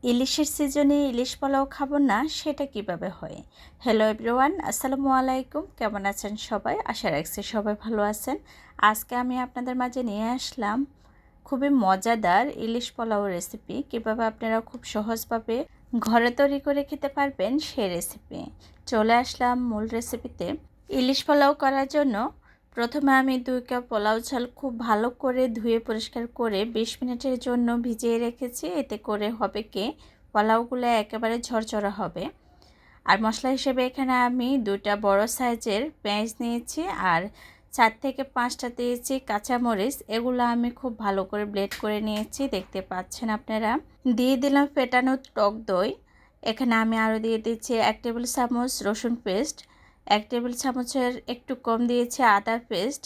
ইলিশের সিজনে ইলিশ পোলাও খাবো না, সেটা কিভাবে হয়? হ্যালো এভরিওয়ান, আসসালামু আলাইকুম। কেমন আছেন সবাই? আশা রাখছি সবাই ভালো আছেন। আজকে আমি আপনাদের মাঝে নিয়ে আসলাম খুবই মজাদার ইলিশ পোলাও রেসিপি। কিভাবে আপনারা খুব সহজভাবে ঘরে তৈরি করে খেতে পারবেন সেই রেসিপি। চলে আসলাম মূল রেসিপিতে। ইলিশ পোলাও করার জন্য প্রথমে আমি 2 কাপ পোলাও চাল খুব ভালো করে ধুয়ে পরিষ্কার করে 20 মিনিটের জন্য ভিজিয়ে রেখেছি। এতে করে হবে কি, পোলাওগুলো একেবারে ঝরঝরা হবে। আর মশলা হিসেবে এখানে আমি 2টা বড় সাইজের পেঁয়াজ নিয়েছি আর 4 থেকে 5টা দিয়েছি কাঁচামরিচ। এগুলো আমি খুব ভালো করে ব্লেন্ড করে নিয়েছি, দেখতে পাচ্ছেন আপনারা। দিয়ে দিলাম ফেটানো টক দই। এখানে আমি আরও দিয়ে দিচ্ছি 1 টেবিল চামচ রসুন পেস্ট, 1 টেবিল চামচের একটু কম দিয়েছি আদা পেস্ট।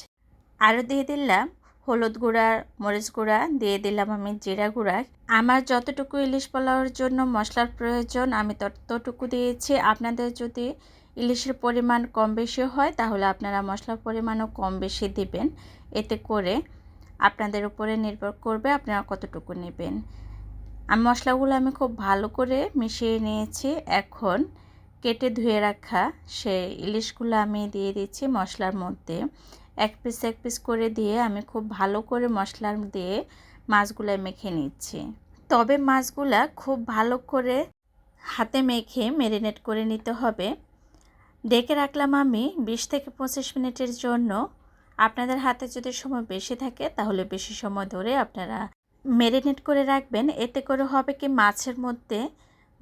আরও দিয়ে দিলাম হলুদ গুঁড়া, মরিচ গুঁড়া, দিয়ে দিলাম আমি জিরা গুঁড়া। আমার যতটুকু ইলিশ পোলাওর জন্য মশলার প্রয়োজন আমি ততটুকু দিয়েছি। আপনাদের যদি ইলিশের পরিমাণ কম বেশি হয় তাহলে আপনারা মশলার পরিমাণও কম বেশি দিবেন। এতে করে আপনাদের উপরে নির্ভর করবে আপনারা কতটুকু নেবেন। মশলাগুলো আমি খুব ভালো করে মিশিয়ে নিয়েছি। এখন কেটে ধুয়ে রাখা সেই ইলিশগুলো আমি দিয়ে দিচ্ছি মশলার মধ্যে। এক পিস করে দিয়ে আমি খুব ভালো করে মশলার দিয়ে মাছগুলো মেখে নিচ্ছি। তবে মাছগুলা খুব ভালো করে হাতে মেখে ম্যারিনেট করে নিতে হবে। ডেকে রাখলাম আমি 20 থেকে 25 মিনিটের জন্য। আপনাদের হাতে যদি সময় বেশি থাকে তাহলে বেশি সময় ধরে আপনারা ম্যারিনেট করে রাখবেন। এতে করে হবে কি, মাছের মধ্যে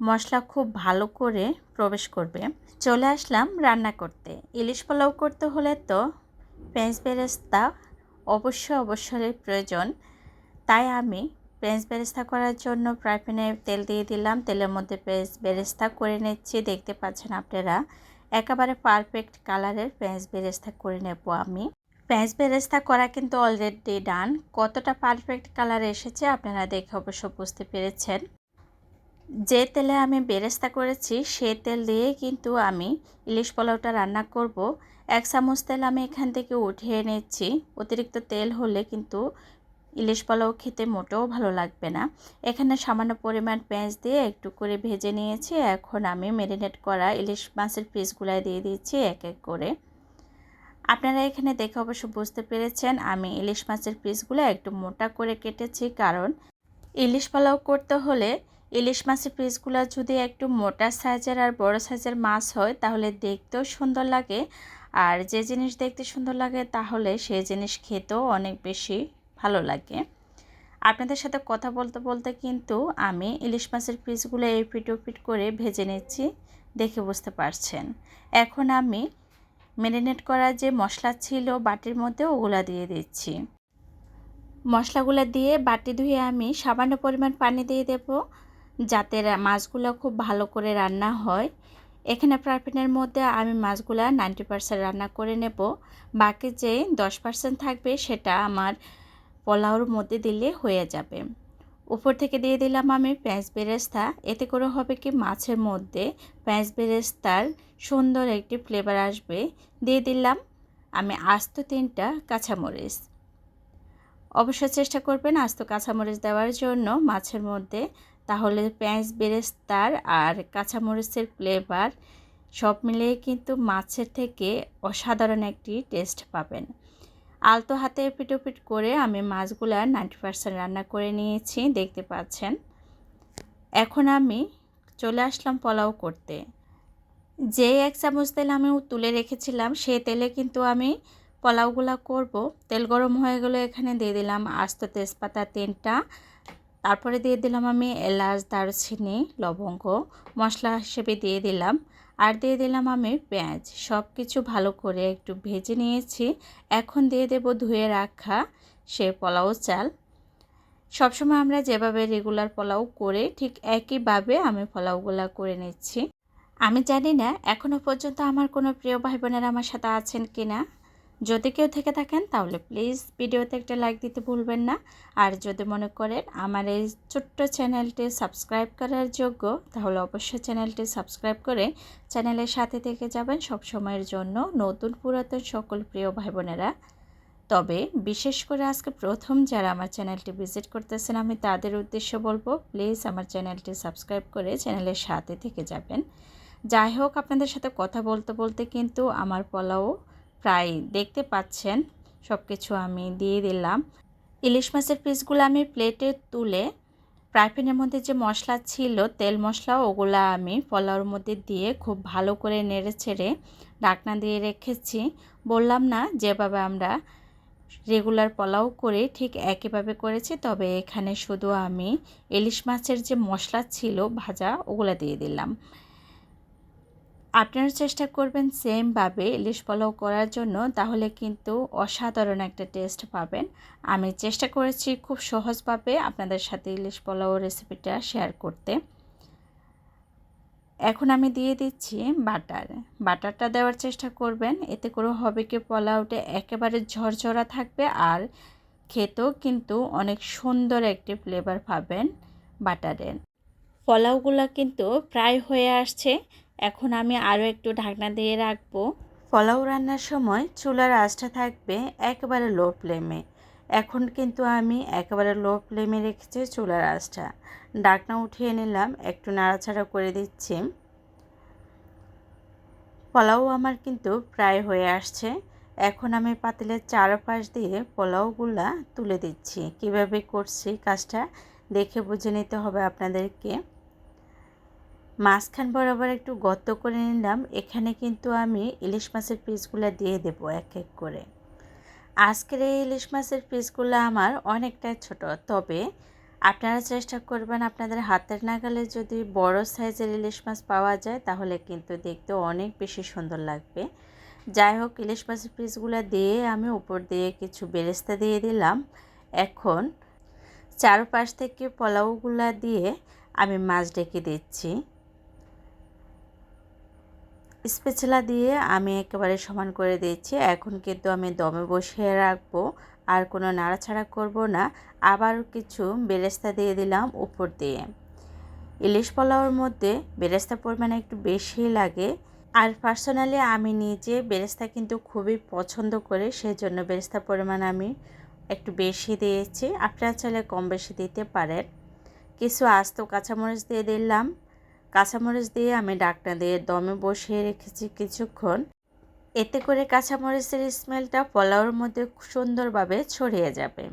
মশলা খুব ভালো করে প্রবেশ করবে। চলে আসলাম রান্না করতে। ইলিশ পোলাও করতে হলে তো পেঁয়াজ বেরেস্তা অবশ্যই প্রয়োজন। তাই আমি পেঁয়াজ বেরেস্তা করার জন্য ফ্রাই প্যানে তেল দিয়ে দিলাম। তেলের মধ্যে পেঁয়াজ বেরেস্তা করে নিচ্ছি। দেখতে পাচ্ছেন আপনারা, একেবারে পারফেক্ট কালারের পেঁয়াজ বেরেস্তা করে নেব আমি। পেঁয়াজ বেরেস্তা করা কিন্তু অলরেডি ডান। কতটা পারফেক্ট কালার এসেছে আপনারা দেখে অবশ্য বুঝতে পেরেছেন। যে তেলে আমি বেরেস্তা করেছি সে তেল দিয়ে কিন্তু আমি ইলিশ পোলাওটা রান্না করব। 1 চামচ তেল আমি এখান থেকে উঠিয়ে নিচ্ছি। অতিরিক্ত তেল হলে কিন্তু ইলিশ পোলাও খেতে মোটেও ভালো লাগবে না। এখানে সামান্য পরিমাণ পেঁয়াজ দিয়ে একটু করে ভেজে নিয়েছি। এখন আমি ম্যারিনেট করা ইলিশ মাছের পিসগুলো দিয়ে দিচ্ছি এক এক করে। আপনারা এখানে দেখে অবশ্য বুঝতে পেরেছেন আমি ইলিশ মাছের পিসগুলো একটু মোটা করে কেটেছি, কারণ ইলিশ পোলাও করতে হলে ইলিশ মাছের পিসগুলো যদি একটু মোটা সাইজের আর বড় সাইজের মাছ হয় তাহলে দেখতেও সুন্দর লাগে। আর যে জিনিস দেখতে সুন্দর লাগে তাহলে সেই জিনিস খেতেও অনেক বেশি ভালো লাগে। আপনাদের সাথে কথা বলতে বলতে কিন্তু আমি ইলিশ মাছের পিসগুলো এপিট ওপিট করে ভেজে নিচ্ছি, দেখে বুঝতে পারছেন। এখন আমি ম্যারিনেট করা যে মশলা ছিল বাটির মধ্যে ওগুলা দিয়ে দিচ্ছি। মশলাগুলো দিয়ে বাটি ধুয়ে আমি সামান্য পরিমাণ পানি দিয়ে দেব, যাতে মাছগুলো খুব ভালো করে রান্না হয়। এখানে ফ্রাই প্যানের মধ্যে আমি মাছগুলো 90% রান্না করে নেব। বাকি যে 10% থাকবে সেটা আমার পোলাওর মধ্যে দিলে হয়ে যাবে। উপর থেকে দিয়ে দিলাম আমি পেঁয়াজ বেরেস্তা। এতে করে হবে কি, মাছের মধ্যে পেঁয়াজ বেরেস্তার সুন্দর একটি ফ্লেভার আসবে। দিয়ে দিলাম আমি আস্ত 3টা কাঁচামরিচ। অবশ্যই চেষ্টা করবেন আস্ত কাঁচামরিচ দেওয়ার জন্য মাছের মধ্যে, তাহলে পেঁয়াজ বেরেস্তার আর কাঁচামরিচের ফ্লেভার সব মিলিয়ে কিন্তু মাছের থেকে অসাধারণ একটি টেস্ট পাবেন। আলতো হাতে পিটোপিট করে আমি মাছগুলা 90% রান্না করে নিয়েছি, দেখতে পাচ্ছেন। এখন আমি চলে আসলাম পোলাও করতে। যে 1 চামচ তেল আমি তুলে রেখেছিলাম সেই তেলে কিন্তু আমি পোলাওগুলা করব। তেল গরম হয়ে গেলে এখানে দিয়ে দিলাম আস্ত তেজপাতা 3টা। তারপরে দিয়ে দিলাম আমি এলাচ, দারুচিনি, লবঙ্গ মশলা হিসেবে দিয়ে দিলাম। আর দিয়ে দিলাম আমি পেঁয়াজ। সব কিছু ভালো করে একটু ভেজে নিয়েছি। এখন দিয়ে দেব ধুয়ে রাখা সে পোলাও চাল। সবসময় আমরা যেভাবে রেগুলার পোলাও করে ঠিক একইভাবে আমি পোলাওগুলা করে নিচ্ছি। আমি জানি না এখনও পর্যন্ত আমার কোনো প্রিয় ভাই বোনেরা আমার সাথে আছেন কি না। যদি কেউ থেকে থাকেন তাহলে প্লিজ ভিডিওতে একটা লাইক দিতে ভুলবেন না। আর যদি মনে করেন আমার এই ছোট্ট চ্যানেলটি সাবস্ক্রাইব করার যোগ্য তাহলে অবশ্যই চ্যানেলটি সাবস্ক্রাইব করে চ্যানেলের সাথে থেকে যাবেন সব সময়ের জন্য। নতুন পুরাতন সকল প্রিয় ভাই বোনেরা তবে বিশেষ করে আজকে প্রথম যারা আমার চ্যানেলটি ভিজিট করতেছেন আমি তাদের উদ্দেশ্যে বলবো, প্লিজ আমার চ্যানেলটি সাবস্ক্রাইব করে চ্যানেলের সাথে থেকে যাবেন। যাই হোক, আপনাদের সাথে কথা বলতে বলতে কিন্তু আমার পোলাও প্রায় দেখতে পাচ্ছেন সব কিছু আমি দিয়ে দিলাম। ইলিশ মাছের পিসগুলো আমি প্লেটে তুলে ফ্রাই প্যানের মধ্যে যে মশলা ছিল, তেল মশলা, ওগুলা আমি পোলাওর মধ্যে দিয়ে খুব ভালো করে নেড়ে ছেড়ে ঢাকনা দিয়ে রেখেছি। বললাম না যেভাবে আমরা রেগুলার পোলাও করে ঠিক একইভাবে করেছি, তবে এখানে শুধু আমি ইলিশ মাছের যে মশলা ছিল ভাজা ওগুলা দিয়ে দিলাম। আপনারা চেষ্টা করবেন সেমভাবে ইলিশ পোলাও করার জন্য, তাহলে কিন্তু অসাধারণ একটা টেস্ট পাবেন। আমি চেষ্টা করেছি খুব সহজভাবে আপনাদের সাথে ইলিশ পোলাও রেসিপিটা শেয়ার করতে। এখন আমি দিয়ে দিচ্ছি বাটারটা দেওয়ার চেষ্টা করবেন, এতে করে হবে কি পোলাওটা একেবারে ঝরঝরা থাকবে আর খেতেও কিন্তু অনেক সুন্দর একটি ফ্লেভার পাবেন বাটারের। পোলাওগুলো কিন্তু প্রায় হয়ে আসছে, এখন আমি আরও একটু ঢাকনা দিয়ে রাখবো। পোলাও রান্নার সময় চুলার আঁচটা থাকবে একেবারে লো ফ্লেমে। এখন কিন্তু আমি একেবারে লো ফ্লেমে রেখেছি চুলার আঁচটা। ঢাকনা উঠিয়ে নিলাম, একটু নাড়াচাড়া করে দিচ্ছি। পোলাও আমার কিন্তু প্রায় হয়ে আসছে। এখন আমি পাতিলের চারপাশ দিয়ে পোলাওগুলা তুলে দিচ্ছি। কিভাবে করছি কাজটা দেখে বুঝে নিতে হবে আপনাদেরকে। মাঝখান বরাবর একটু গর্ত করে নিলাম, এখানে কিন্তু আমি ইলিশ মাছের পিসগুলো দিয়ে দেব এক এক করে। আজকের এই ইলিশ মাছের পিসগুলো আমার অনেকটাই ছোট, তবে আপনারা চেষ্টা করবেন আপনাদের হাতের নাগালে যদি বড় সাইজের ইলিশ মাছ পাওয়া যায় তাহলে কিন্তু দেখতে অনেক বেশি সুন্দর লাগবে। যাই হোক, ইলিশ মাছের পিসগুলো দিয়ে আমি উপর দিয়ে কিছু বেরেস্তা দিয়ে দিলাম। এখন চারপাশ থেকে পোলাওগুলা দিয়ে আমি মাছ ঢেকে দিচ্ছি। স্প্যাচুলা দিয়ে আমি একেবারে সমান করে দিচ্ছি। এখন কিন্তু আমি দমে বসিয়ে রাখবো, আর কোনো নাড়াচাড়া করব না। আবার কিছু বেরেস্তা দিয়ে দিলাম উপর দিয়ে। ইলিশ পোলাওর মধ্যে বেরেস্তার পরিমাণ একটু বেশি লাগে, আর পার্সোনালি আমি নিজে বেরেস্তা কিন্তু খুবই পছন্দ করি, সেজন্য বেরেস্তার পরিমাণ আমি একটু বেশি দিয়েছি। আপনারা চাইলে কম বেশি দিতে পারেন। কিছু আস্ত কাঁচামরিচ দিয়ে দিলাম। কাঁচামরিচ দিয়ে আমি ঢাকনা দিয়ে দমে বসিয়ে রেখেছি কিছুক্ষণ। এতে করে কাঁচামরিচের স্মেলটা পোলাওর মধ্যে সুন্দরভাবে ছড়িয়ে যাবে।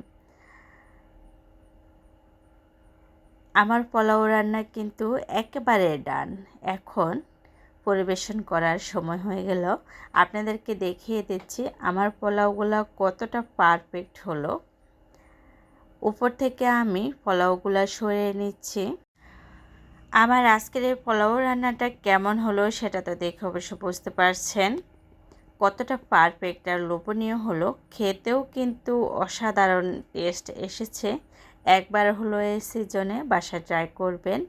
আমার পোলাও রান্না কিন্তু একেবারে ডান। এখন পরিবেশন করার সময় হয়ে গেল। আপনাদেরকে দেখিয়ে দিচ্ছি আমার পোলাওগুলো কতটা পারফেক্ট হলো। উপর থেকে আমি পোলাওগুলো সরিয়ে নিচ্ছি। আমার আজকের এই পোলাও রান্নাটা কেমন হলো সেটা তো দেখে অবশ্য বুঝতে পারছেন কতটা পারফেক্ট আর লোভনীয় হলো। খেতেও কিন্তু অসাধারণ টেস্ট এসেছে। একবার হলো এই সিজনে বাসায় ট্রাই করবেন।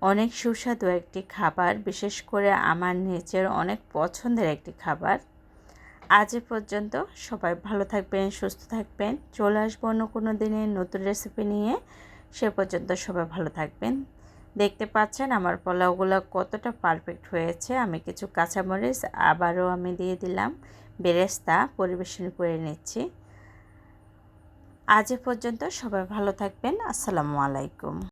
অনেক সুস্বাদু একটি খাবার, বিশেষ করে আমার নিজের অনেক পছন্দের একটি খাবার। আজ এ পর্যন্ত, সবাই ভালো থাকবেন, সুস্থ থাকবেন। চলে আসবো অন্য কোনো দিনে নতুন রেসিপি নিয়ে। সে পর্যন্ত সবাই ভালো থাকবেন। দেখতে পাচ্ছেন আমার পোলাওগুলো কতটা পারফেক্ট হয়েছে। আমি কিছু কাঁচামরিচ আবারও আমি দিয়ে দিলাম, বেরেস্তা পরিবেশন করে নিচ্ছি। আজ এ পর্যন্ত, সবাই ভালো থাকবেন। আসসালামু আলাইকুম।